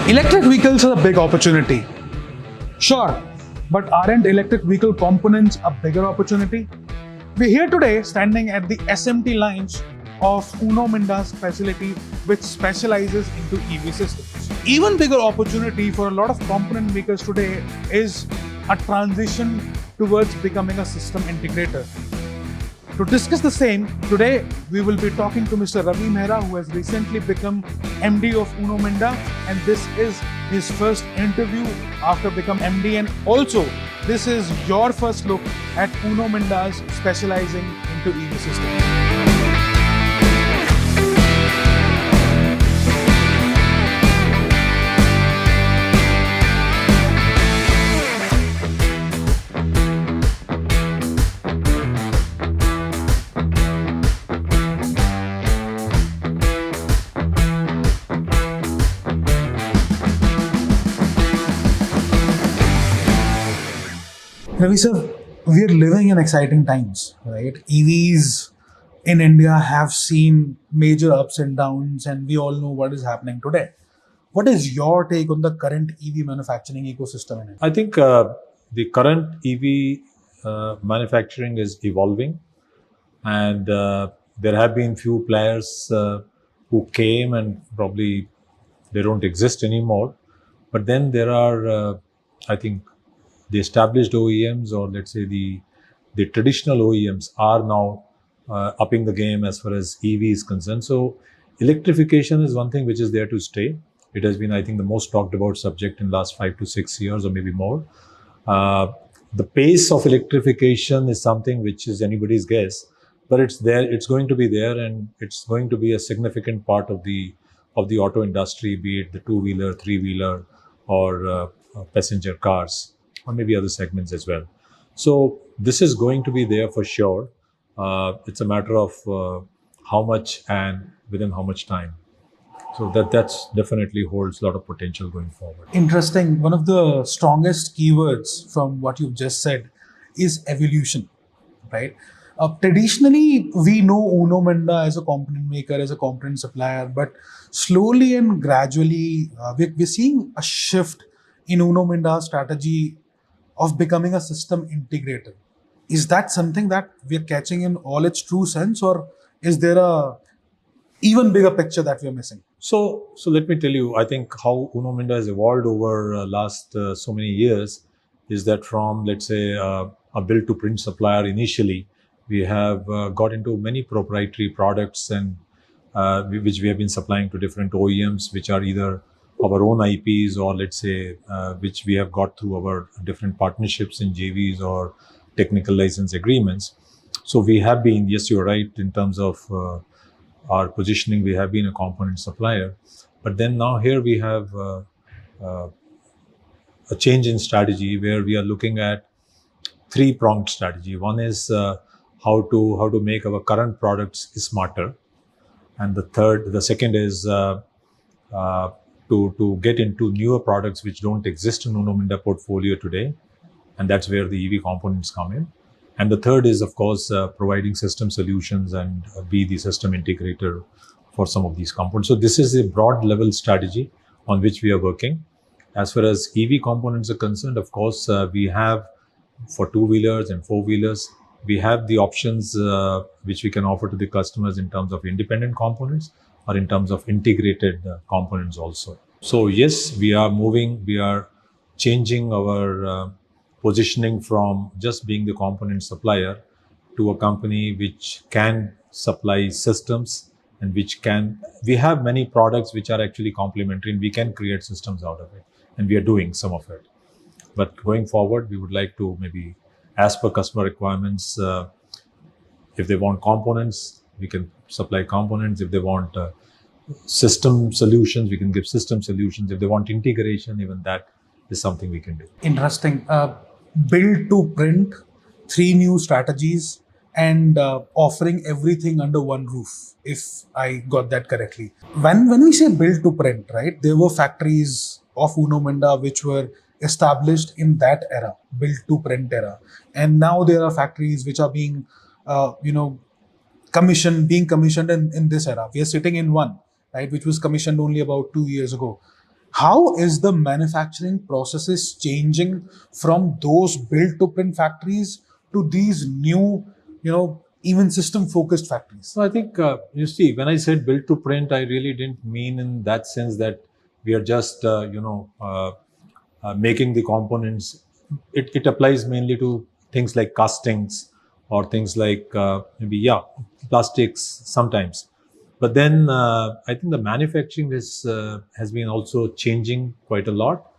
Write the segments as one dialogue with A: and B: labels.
A: Electric vehicles are a big opportunity. Sure, but aren't electric vehicle components a bigger opportunity? We're here today standing at the SMT lines of Uno Minda's facility, which specializes into EV systems. Even bigger opportunity for a lot of component makers today is a transition towards becoming a system integrator. To discuss the same, today we will be talking to Mr. Ravi Mehra, who has recently become MD of Uno Minda, and this is his first interview after becoming MD, and also this is your first look at Uno Minda's specializing into EV systems. Ravi sir, we are living in exciting times, right? EVs in India have seen major ups and downs, and we all know what is happening today. What is your take on the current EV manufacturing ecosystem in India?
B: I think the current EV manufacturing is evolving, and there have been few players who came and probably they don't exist anymore. But then there are, I think, the established OEMs, or let's say the traditional OEMs, are now upping the game as far as EV is concerned. So electrification is one thing which is there to stay. It has been, I think, the most talked about subject in the last 5 to 6 years, or maybe more. The pace of electrification is something which is anybody's guess, but it's there. It's going to be there, and it's going to be a significant part of the auto industry, be it the two-wheeler, three-wheeler, or passenger cars, or maybe other segments as well. So this is going to be there for sure. It's a matter of how much and within how much time. So that's definitely holds a lot of potential going forward.
A: Interesting. One of the strongest keywords from what you've just said is evolution, right? Traditionally, we know Uno Minda as a component maker, as a component supplier, but slowly and gradually, we're seeing a shift in Uno Minda's strategy of becoming a system integrator. Is that something that we're catching in all its true sense, or is there a even bigger picture that we're missing?
B: So let me tell you, I think how Uno Minda has evolved over last so many years is that from, let's say, a build-to-print supplier initially, we have got into many proprietary products, and which we have been supplying to different OEMs, which are either our own IPs, or let's say which we have got through our different partnerships in JVs or technical license agreements. So we have been, yes, you're right, in terms of our positioning, we have been a component supplier. But then now here we have a change in strategy where we are looking at three-pronged strategy. One is how to make our current products smarter, and the second is to get into newer products which don't exist in Uno Minda portfolio today, and that's where the EV components come in. And the third is, of course, providing system solutions and be the system integrator for some of these components. So this is a broad level strategy on which we are working. As far as EV components are concerned, of course, we have for two-wheelers and four-wheelers, we have the options which we can offer to the customers in terms of independent components or in terms of integrated components also. So yes, we are changing our positioning from just being the component supplier to a company which can supply systems, and we have many products which are actually complementary, and we can create systems out of it, and we are doing some of it. But going forward, we would like to maybe, as per customer requirements, if they want components, we can supply components. If they want system solutions, we can give system solutions. If they want integration, even that is something we can do.
A: Interesting. Build to print, 3 new strategies, and offering everything under one roof, if I got that correctly. When we say build to print, right, there were factories of Uno Minda which were established in that era, build to print era, and now there are factories which are being commissioned in this era. We are sitting in one, right, which was commissioned only about 2 years ago. How is the manufacturing processes changing from those build-to-print factories to these new, even system-focused factories?
B: So I think you see, when I said build to print, I really didn't mean in that sense that we are just making the components. It applies mainly to things like castings or things like maybe plastics sometimes. But then I think the manufacturing has been also changing quite a lot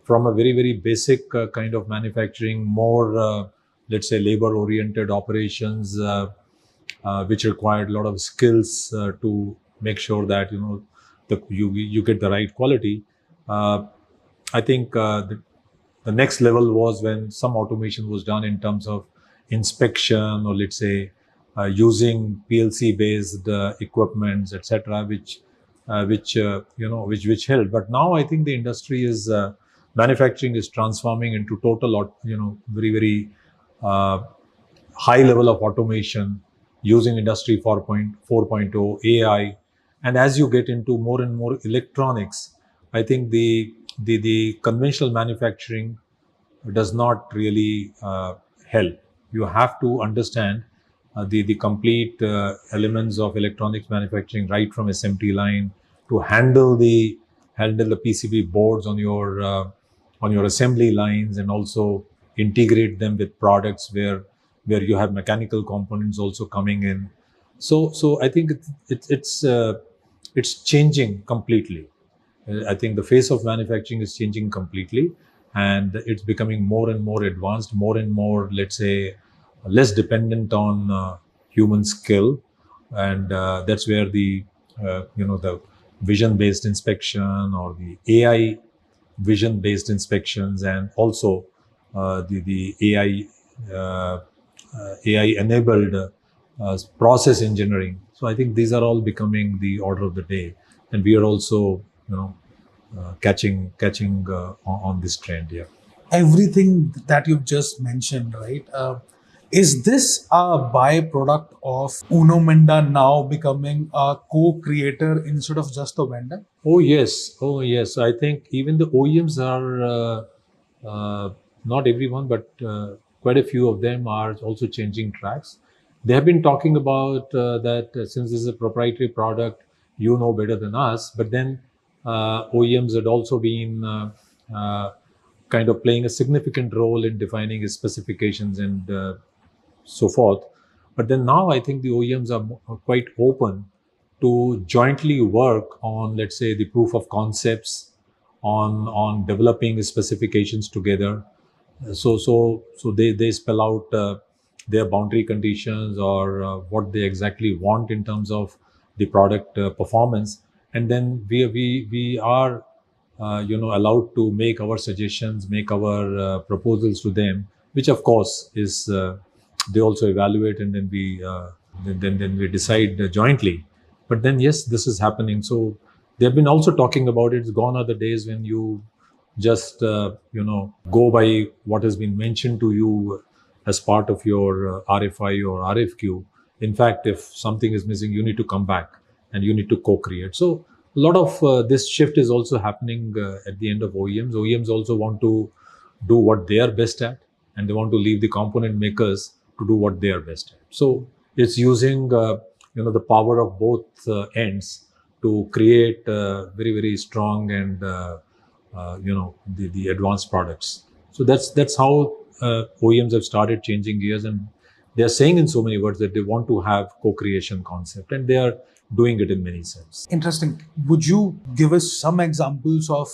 B: from a very basic kind of manufacturing, more let's say labor oriented operations. Which required a lot of skills to make sure that you get the right quality. Uh, I think the next level was when some automation was done in terms of inspection, or let's say using PLC based equipments, etc., which helped. But now I think the industry is manufacturing is transforming into total, very uh, high level of automation using industry 4.0 AI. And as you get into more and more electronics, I think the conventional manufacturing does not really help. You have to understand the complete elements of electronics manufacturing, right from SMT line to handle the PCB boards on your assembly lines, and also integrate them with products where you have mechanical components also coming in. So I think it's changing completely. I think the face of manufacturing is changing completely, and it's becoming more and more advanced, more and more, let's say, less dependent on human skill, and that's where the vision-based inspection or the AI vision-based inspections, and also the AI-enabled process engineering. So I think these are all becoming the order of the day, and we are also, catching on this trend. Yeah.
A: Everything that you've just mentioned, right? Is this a byproduct of Uno Minda now becoming a co-creator instead of just a vendor?
B: Oh yes, oh yes. I think even the OEMs are not everyone, but quite a few of them are also changing tracks. They have been talking about that since this is a proprietary product, you know better than us. But then OEMs had also been kind of playing a significant role in defining its specifications and so forth. But then now I think the OEMs are quite open to jointly work on, let's say, the proof of concepts, on developing specifications together. So they spell out their boundary conditions, or what they exactly want in terms of the product performance, and then we are allowed to make our suggestions, make our proposals to them, which of course is they also evaluate, and then then we decide jointly. But then yes, this is happening. So they've been also talking about it. It's gone are the days when you just go by what has been mentioned to you as part of your RFI or RFQ. In fact, if something is missing, you need to come back and you need to co-create. So a lot of this shift is also happening at the end of OEMs. OEMs also want to do what they are best at, and they want to leave the component makers to do what they are best at. So it's using the power of both ends to create very strong and the advanced products. So that's how OEMs have started changing gears, and they are saying in so many words that they want to have co-creation concept, and they are doing it in many sense.
A: Interesting. Would you give us some examples of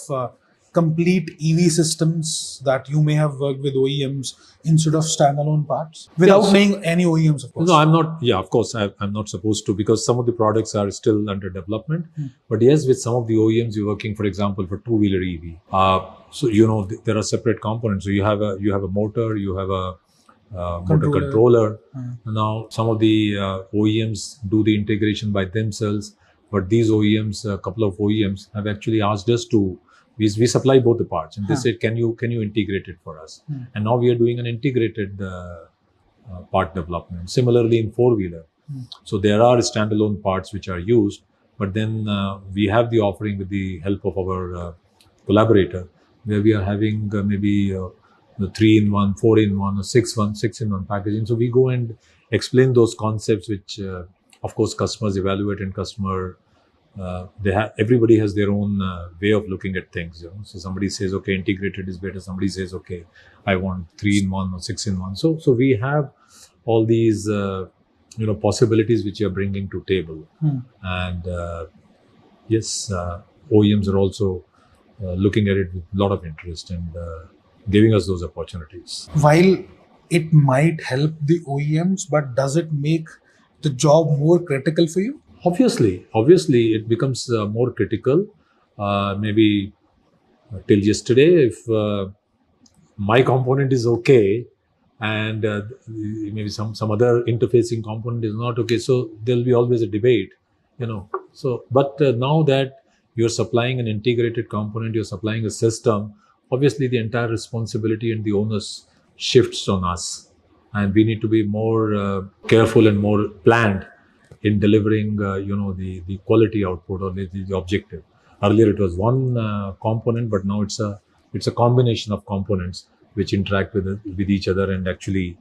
A: complete EV systems that you may have worked with OEMs instead of standalone parts? Without naming any OEMs, of course.
B: No, I'm not. Yeah, of course, I'm not supposed to, because some of the products are still under development. But yes, with some of the OEMs, you're working, for example, for two-wheeler EV. So there are separate components. So you have a motor, you have a motor controller. Now, some of the OEMs do the integration by themselves, but these OEMs, a couple of OEMs, have actually asked us to. We supply both the parts, and they said, "Can you integrate it for us?" And now we are doing an integrated part development. Similarly, in four-wheeler, so there are standalone parts which are used, but then we have the offering with the help of our collaborator, where we are having maybe the 3-in-1, 4-in-1, or 6-in-1 packaging. So we go and explain those concepts, which of course customers evaluate, and customer everybody has their own way of looking at things. So somebody says, okay, integrated is better. Somebody says, okay, I want 3-in-1 or 6-in-1. So we have all these possibilities which you are bringing to table. And yes, OEMs are also looking at it with a lot of interest and giving us those opportunities.
A: While it might help the OEMs, but does it make the job more critical for you?
B: Obviously, it becomes more critical. Maybe till yesterday, if my component is okay, and maybe some other interfacing component is not okay, so there'll be always a debate, So, but now that you're supplying an integrated component, you're supplying a system, obviously the entire responsibility and the onus shifts on us, and we need to be more careful and more planned in delivering, the quality output or the objective. Earlier, it was one component, but now it's a combination of components which interact with each other and actually,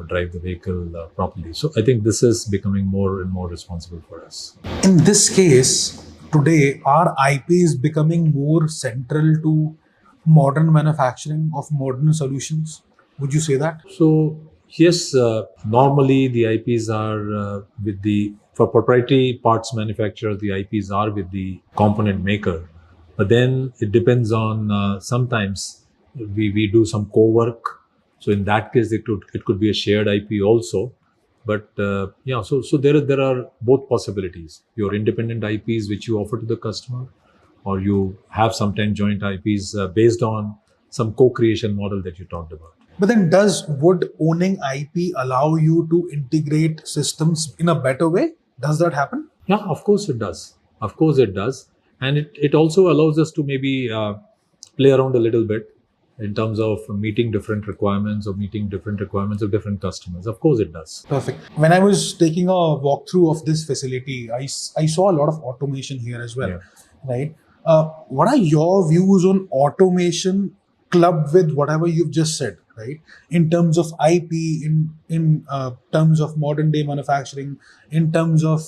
B: drive the vehicle properly. So I think this is becoming more and more responsible for us.
A: In this case, today our IP is becoming more central to modern manufacturing of modern solutions. Would you say that?
B: So yes, normally the IPs are for proprietary parts manufacturers, the IPs are with the component maker. But then it depends on, sometimes we do some co-work. So in that case, it could be a shared IP also. But so there are both possibilities. Your independent IPs which you offer to the customer, or you have sometimes joint IPs based on some co-creation model that you talked about.
A: But then would owning IP allow you to integrate systems in a better way? Does that happen?
B: Yeah, of course it does. Of course it does. And it also allows us to maybe play around a little bit in terms of meeting different requirements of different customers. Of course it does.
A: Perfect. When I was taking a walkthrough of this facility, I saw a lot of automation here as well, right? What are your views on automation clubbed with whatever you've just said, right? In terms of IP, in terms of modern day manufacturing, in terms of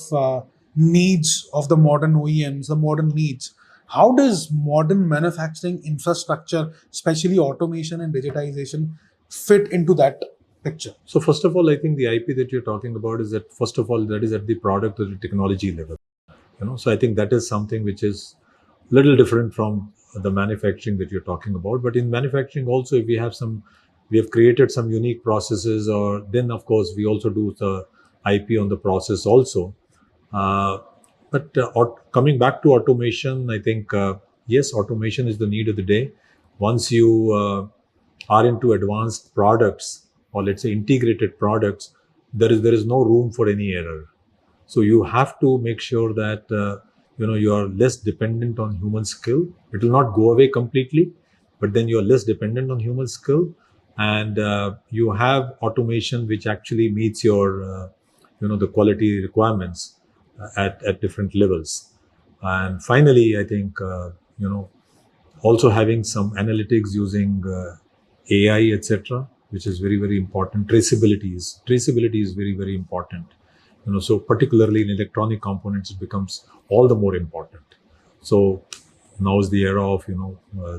A: needs of the modern OEMs, the modern needs. How does modern manufacturing infrastructure, especially automation and digitization, fit into that picture?
B: So first of all, I think the IP that you're talking about is that, first of all, that is at the product or the technology level. So I think that is something which is a little different from the manufacturing that you're talking about. But in manufacturing also, if we have created some unique processes, or then of course we also do the IP on the process also. But coming back to automation, I think, yes, automation is the need of the day. Once you are into advanced products, or let's say integrated products, there is no room for any error. So you have to make sure that you are less dependent on human skill. It will not go away completely, but then you are less dependent on human skill, and you have automation which actually meets your the quality requirements at different levels. And finally, I think also having some analytics using AI, etc., which is very, very important. Traceability is very, very important. So particularly in electronic components, it becomes all the more important. So now is the era of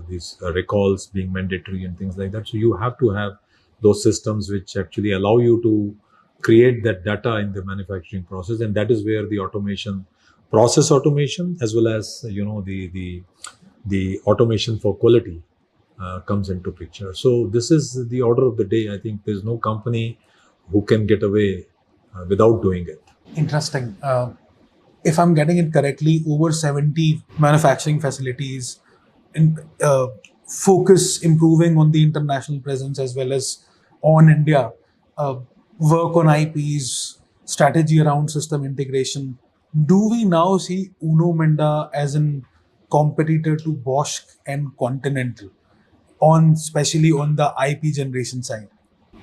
B: these recalls being mandatory and things like that. So you have to have those systems which actually allow you to create that data in the manufacturing process, and that is where the process automation, as well as the automation for quality comes into picture. So this is the order of the day. I think there's no company who can get away without doing it.
A: Interesting. If I'm getting it correctly, over 70 manufacturing facilities in focus improving on the international presence as well as on India, work on IPs, strategy around system integration. Do we now see Uno Minda as a competitor to Bosch and Continental, especially on the IP generation side,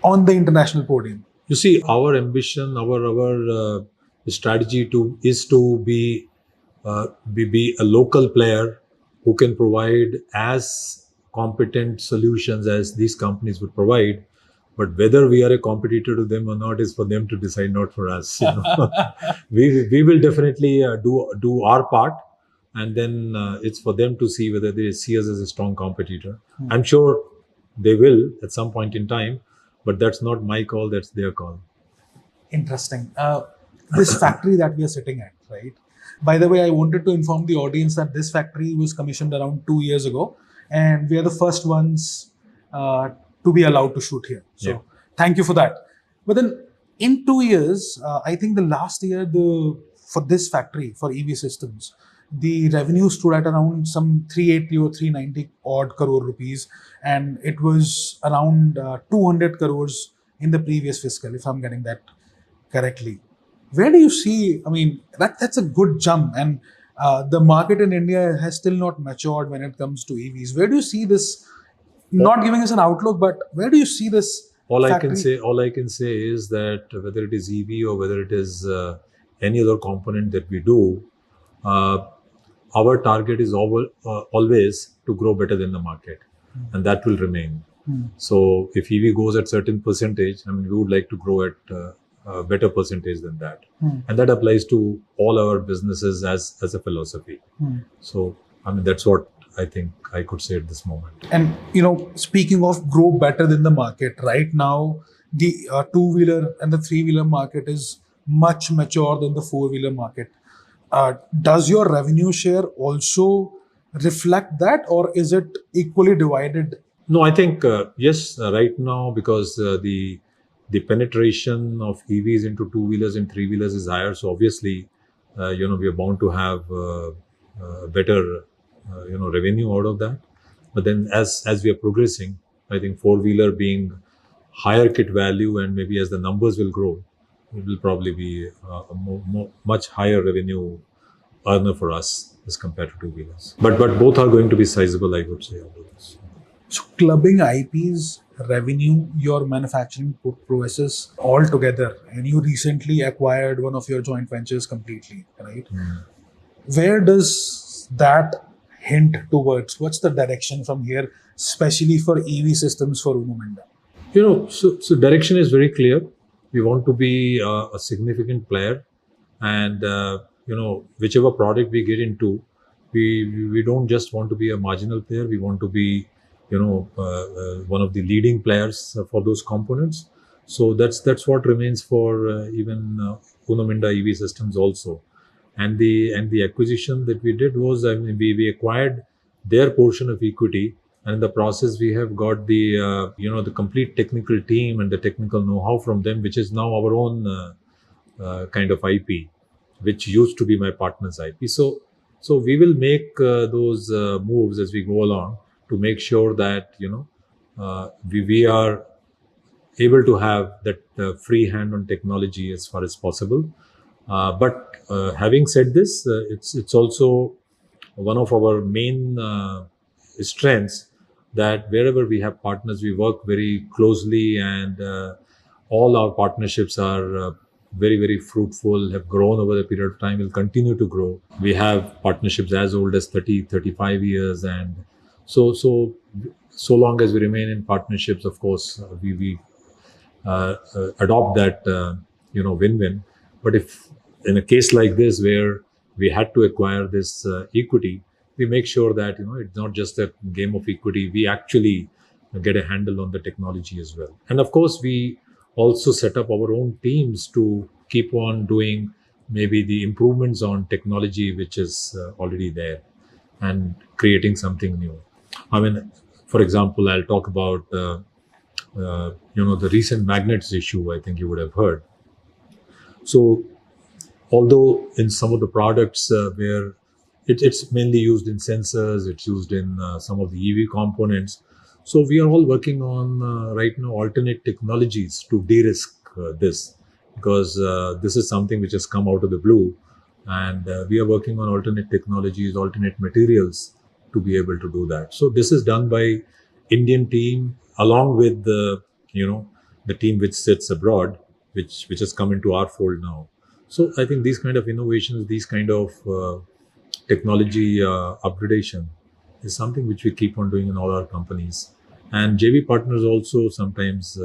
A: on the international podium?
B: You see, our ambition, our strategy is to be a local player who can provide as competent solutions as these companies would provide. But whether we are a competitor to them or not is for them to decide, not for us. We will definitely do our part, and then it's for them to see whether they see us as a strong competitor. I'm sure they will at some point in time, but that's not my call, that's their call.
A: Interesting. This factory that we are sitting at, right? By the way, I wanted to inform the audience that this factory was commissioned around 2 years ago, and we are the first ones to be allowed to shoot here. So,
B: Yeah.
A: thank you for that. But then, in 2 years, I think the last year, for this factory for EV systems, the revenue stood at around some 380 or 390 odd crore rupees, and it was around 200 crores in the previous fiscal, if I'm getting that correctly. Where do you see? I mean, that's a good jump, and the market in India has still not matured when it comes to EVs. Where do you see this? Not giving us an outlook, but where do you see this
B: All
A: factory?
B: all I can say is that whether it is EV or whether it is any other component that we do, uh, our target is always to grow better than the market, and that will remain. So if EV goes at certain percentage, I mean, we would like to grow at a better percentage than that, and that applies to all our businesses as a philosophy. So I mean, that's what I think I could say at this moment.
A: And speaking of grow better than the market, right now the two-wheeler and the three-wheeler market is much mature than the four-wheeler market. Does your revenue share also reflect that, or is it equally divided?
B: No, I think yes. Right now, because the penetration of EVs into two wheelers and three wheelers is higher, so obviously, we are bound to have better, revenue out of that. But then, as we are progressing, I think four wheeler being higher kit value, and maybe as the numbers will grow, it will probably be a much higher revenue earner for us as compared to two wheelers. But both are going to be sizable, I would say. Out of this.
A: So clubbing IPs, revenue, your manufacturing process all together, and you recently acquired one of your joint ventures completely, right? Where does that hint towards? What's the direction from here, especially for EV systems for Uno Minda?
B: So direction is very clear. We want to be a significant player, and whichever product we get into, we don't just want to be a marginal player. We want to be one of the leading players for those components. So that's what remains for even Uno Minda EV Systems also. And the acquisition that we did was, I mean, we acquired their portion of equity, and in the process we have got the the complete technical team and the technical know-how from them, which is now our own kind of IP, which used to be my partner's IP. So we will make those moves as we go along to make sure that we are able to have that free hand on technology as far as possible. But having said this, it's also one of our main strengths that wherever we have partners, we work very closely, and all our partnerships are very, very fruitful, have grown over the period of time, will continue to grow. We have partnerships as old as 35 years, and so long as we remain in partnerships, of course, we adopt that win-win. But if in a case like this where we had to acquire this equity, we make sure that it's not just a game of equity. We actually get a handle on the technology as well. And of course, we also set up our own teams to keep on doing maybe the improvements on technology which is already there, and creating something new. I mean, for example, I'll talk about the recent magnets issue. I think you would have heard. So although in some of the products where it's mainly used in sensors, it's used in some of the EV components. So we are all working on right now alternate technologies to de-risk this, because this is something which has come out of the blue, and we are working on alternate technologies, alternate materials to be able to do that. So this is done by Indian team along with the team which sits abroad, which has come into our fold now. So I think these kind of innovations, these kind of technology upgradation is something which we keep on doing in all our companies. And JV partners also sometimes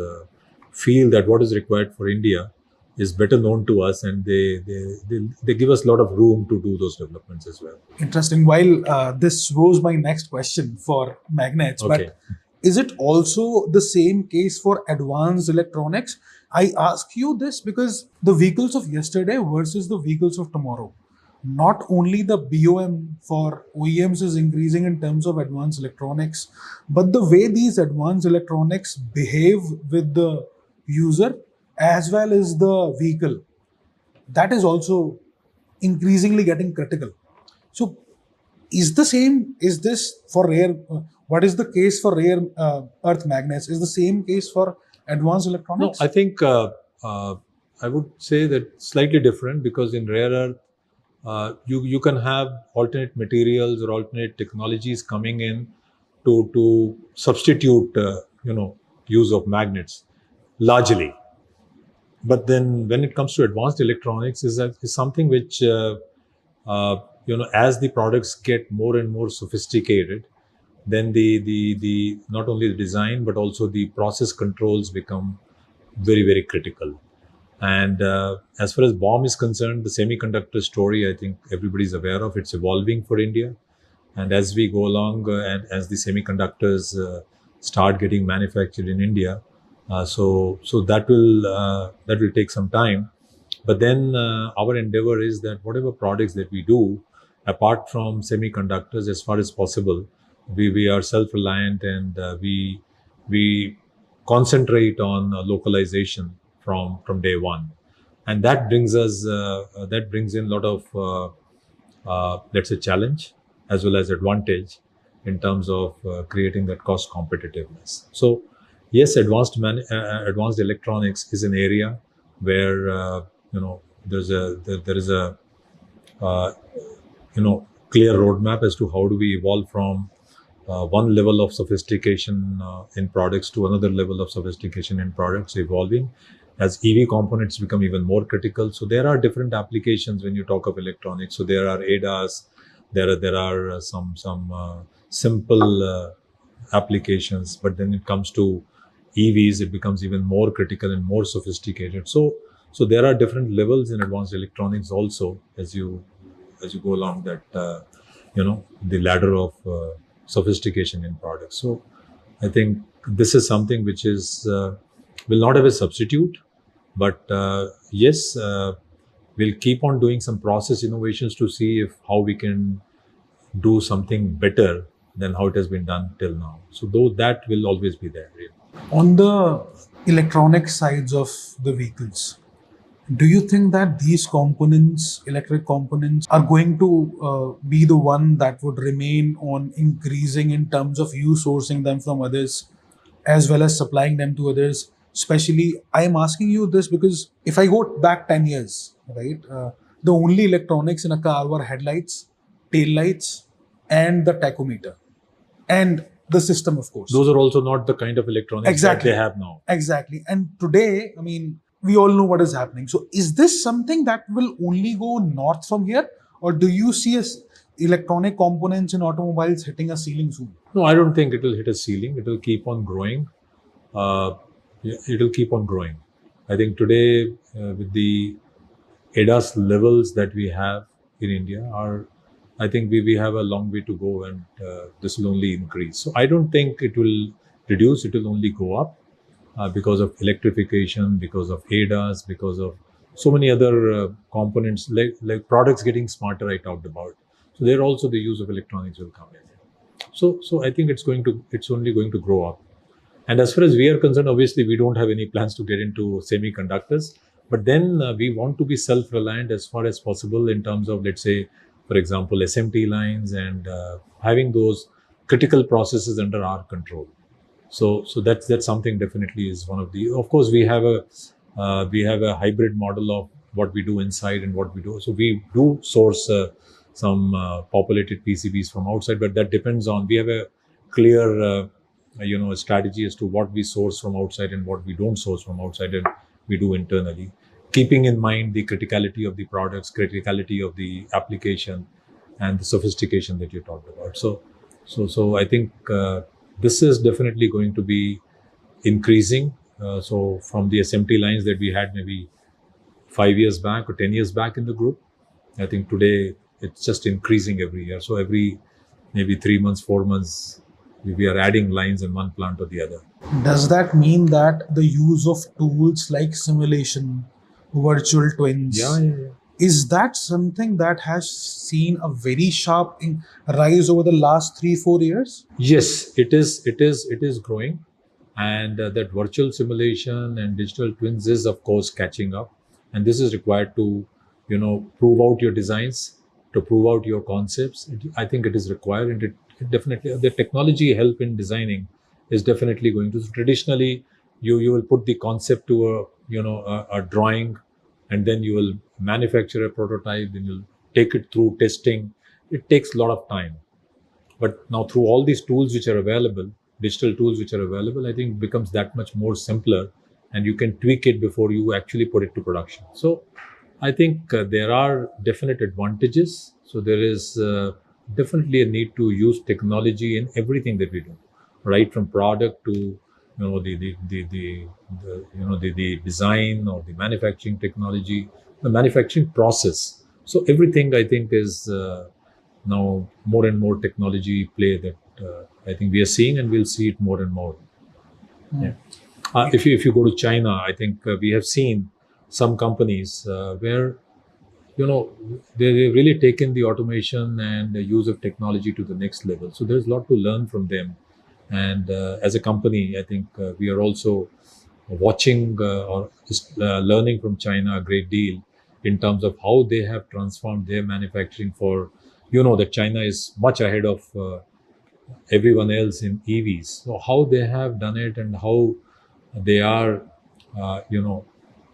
B: feel that what is required for India is better known to us, and they give us a lot of room to do those developments as well.
A: Interesting. While this was my next question for magnets,
B: Okay.
A: but is it also the same case for advanced electronics? I ask you this because the vehicles of yesterday versus the vehicles of tomorrow, not only the BOM for OEMs is increasing in terms of advanced electronics, but the way these advanced electronics behave with the user as well as the vehicle, that is also increasingly getting critical. So, is the same? Is this for rare? What is the case for rare earth magnets? Is the same case for advanced
B: No,
A: electronics?
B: I think I would say that slightly different, because in rare earth, you can have alternate materials or alternate technologies coming in to substitute use of magnets largely. But then when it comes to advanced electronics, is something which as the products get more and more sophisticated, then the not only the design but also the process controls become very, very critical. And as far as BOM is concerned, the semiconductor story, I think everybody's aware of. It's evolving for India, and as we go along and as the semiconductors start getting manufactured in India, so that will take some time. But then our endeavor is that whatever products that we do, apart from semiconductors, as far as possible, we are self-reliant, and we concentrate on localization from day one, and that brings in a lot of let's say challenge as well as advantage in terms of creating that cost competitiveness. So yes, advanced electronics is an area where there is a uh, clear roadmap as to how do we evolve from one level of sophistication in products to another level of sophistication in products, evolving as EV components become even more critical. So there are different applications when you talk of electronics. So there are ADAS, there are some simple applications, but then it comes to EVs, it becomes even more critical and more sophisticated. So there are different levels in advanced electronics also as you go along that the ladder of sophistication in products. So I think this is something which is will not have a substitute, but yes, we'll keep on doing some process innovations to see if how we can do something better than how it has been done till now. So though that will always be there. Really.
A: On the electronic sides of the vehicles, do you think that these components, electric components, are going to be the one that would remain on increasing in terms of you sourcing them from others as well as supplying them to others? Especially, I am asking you this because if I go back 10 years, right, the only electronics in a car were headlights, tail lights, and the tachometer, and the system, of course.
B: Those are also not the kind of electronics
A: Exactly.
B: that they have now.
A: Exactly. And today, I mean, we all know what is happening. So, is this something that will only go north from here, or do you see electronic components in automobiles hitting a ceiling soon?
B: No, I don't think it will hit a ceiling. It will keep on growing. It will keep on growing. I think today, with the ADAS levels that we have in India, I think we have a long way to go, and this will only increase. So I don't think it will reduce. It will only go up because of electrification, because of ADAS, because of so many other components like products getting smarter. I talked about. So there also the use of electronics will come in. So I think it's only going to grow up. And as far as we are concerned, obviously we don't have any plans to get into semiconductors, but then we want to be self-reliant as far as possible in terms of, let's say, for example, SMT lines and having those critical processes under our control. So that's something definitely is one of the. Of course, we have a hybrid model of what we do inside and what we do. So we do source some populated PCBs from outside, but that depends on. We have a clear a strategy as to what we source from outside and what we don't source from outside, and we do internally, keeping in mind the criticality of the products, criticality of the application, and the sophistication that you talked about. So I think this is definitely going to be increasing. So from the SMT lines that we had maybe 5 years back or 10 years back in the group, I think today it's just increasing every year. So every maybe 3 months, 4 months, we are adding lines in one plant or the other.
A: Does that mean that the use of tools like simulation, virtual twins,
B: Yeah.
A: is that something that has seen a very sharp rise over the last 3-4 years?
B: Yes, it is. It is growing, and that virtual simulation and digital twins is, of course, catching up. And this is required to, prove out your designs, to prove out your concepts. I think it is required, and it definitely the technology help in designing is definitely going to. Traditionally, you will put the concept to a drawing, and then you will manufacture a prototype. Then you'll take it through testing. It takes a lot of time, but now through all these tools which are available, digital tools which are available, I think it becomes that much more simpler, and you can tweak it before you actually put it to production. So I think there are definite advantages. So there is definitely a need to use technology in everything that we do, right from product to the design or the manufacturing technology, the manufacturing process. So everything I think is now more and more technology play that I think we are seeing, and we'll see it more and more. Yeah. If you go to China, I think we have seen some companies where they've really taken the automation and the use of technology to the next level. So there's a lot to learn from them, and as a company, I think we are also watching or learning from China a great deal in terms of how they have transformed their manufacturing. For that China is much ahead of everyone else in EVs. So how they have done it and how they are,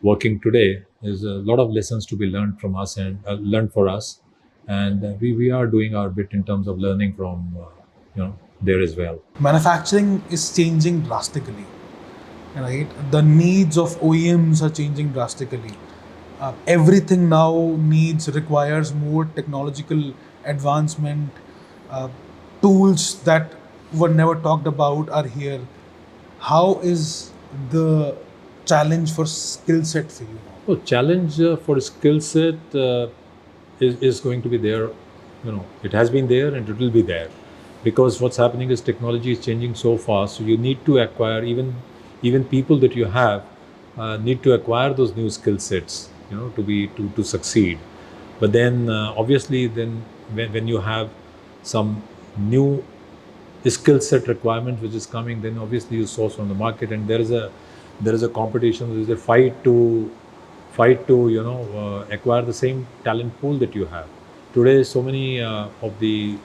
B: working today is a lot of lessons to be learned from us and learned for us, and we are doing our bit in terms of learning from there as well.
A: Manufacturing is changing drastically, right? The needs of OEMs are changing drastically. Everything now requires more technological advancement. Uh, Tools that were never talked about are here. How is the challenge for skill set for you?
B: So challenge for skill set is going to be there. It has been there and it will be there, because what's happening is technology is changing so fast. So you need to acquire, even people that you have need to acquire those new skill sets, to succeed. But then obviously, then when you have some new skill set requirement which is coming, then obviously you source from the market, and there is a competition, there is a fight to acquire the same talent pool that you have today. So many of the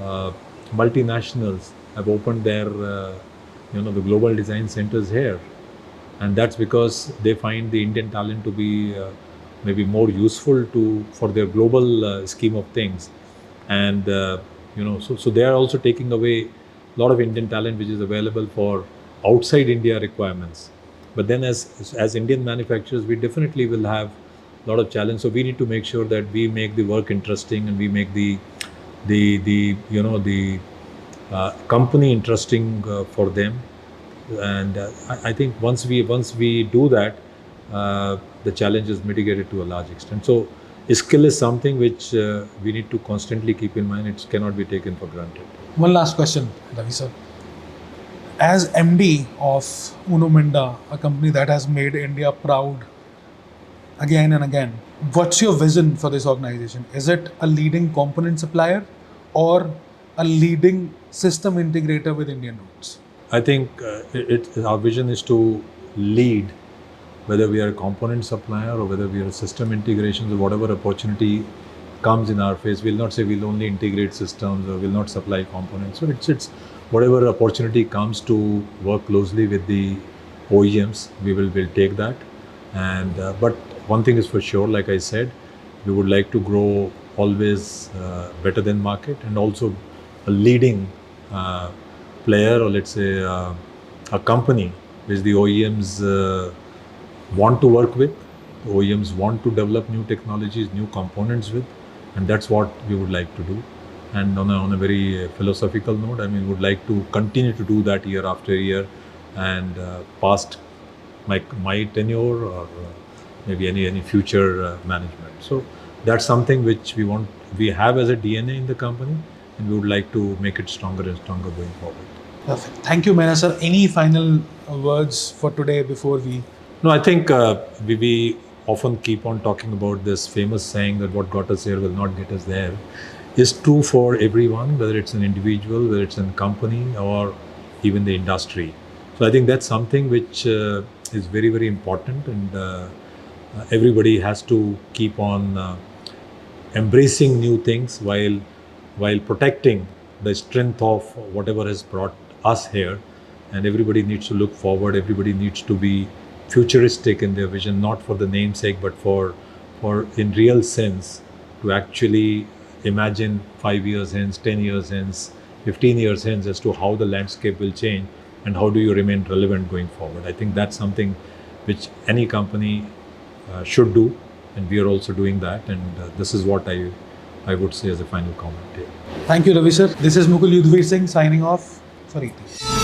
B: uh, multinationals have opened their the global design centers here, and that's because they find the Indian talent to be maybe more useful to for their global scheme of things. And so they are also taking away a lot of Indian talent which is available for outside India requirements. But then as Indian manufacturers, we definitely will have a lot of challenge. So we need to make sure that we make the work interesting, and we make the company interesting for them. And I think once we do that, the challenge is mitigated to a large extent. So skill is something which we need to constantly keep in mind. It cannot be taken for granted.
A: One last question, Ravi sir. As MD of Uno Minda, a company that has made India proud again and again, what's your vision for this organization? Is it a leading component supplier or a leading system integrator with Indian roots?
B: I think our vision is to lead, whether we are a component supplier or whether we are a system integrations or whatever opportunity comes in our face. We'll not say we'll only integrate systems or will not supply components. So it's whatever opportunity comes to work closely with the OEMs, we'll take that. And but one thing is for sure, like I said, we would like to grow always better than market, and also a leading player, or let's say a company which the OEMs want to work with. The OEMs want to develop new technologies, new components with, and that's what we would like to do. And on a very philosophical note, I mean, would like to continue to do that year after year, and past my tenure or maybe any future management. So that's something which we have as a DNA in the company, and we would like to make it stronger and stronger going forward.
A: Perfect. Thank you, Mehra sir. Any final words for today before we?
B: No, I think we often keep on talking about this famous saying that what got us here will not get us there is true for everyone, whether it's an individual, whether it's a company, or even the industry. So I think that's something which is very, very important, and everybody has to keep on embracing new things while protecting the strength of whatever has brought us here. And everybody needs to look forward. Everybody needs to be futuristic in their vision, not for the namesake, but for in real sense to actually imagine 5 years hence, 10 years hence, 15 years hence as to how the landscape will change and how do you remain relevant going forward. I think that's something which any company should do, and we are also doing that, and this is what I would say as a final comment here.
A: Thank you, Ravi sir. This is Mukul Yudhveer Singh signing off for ET.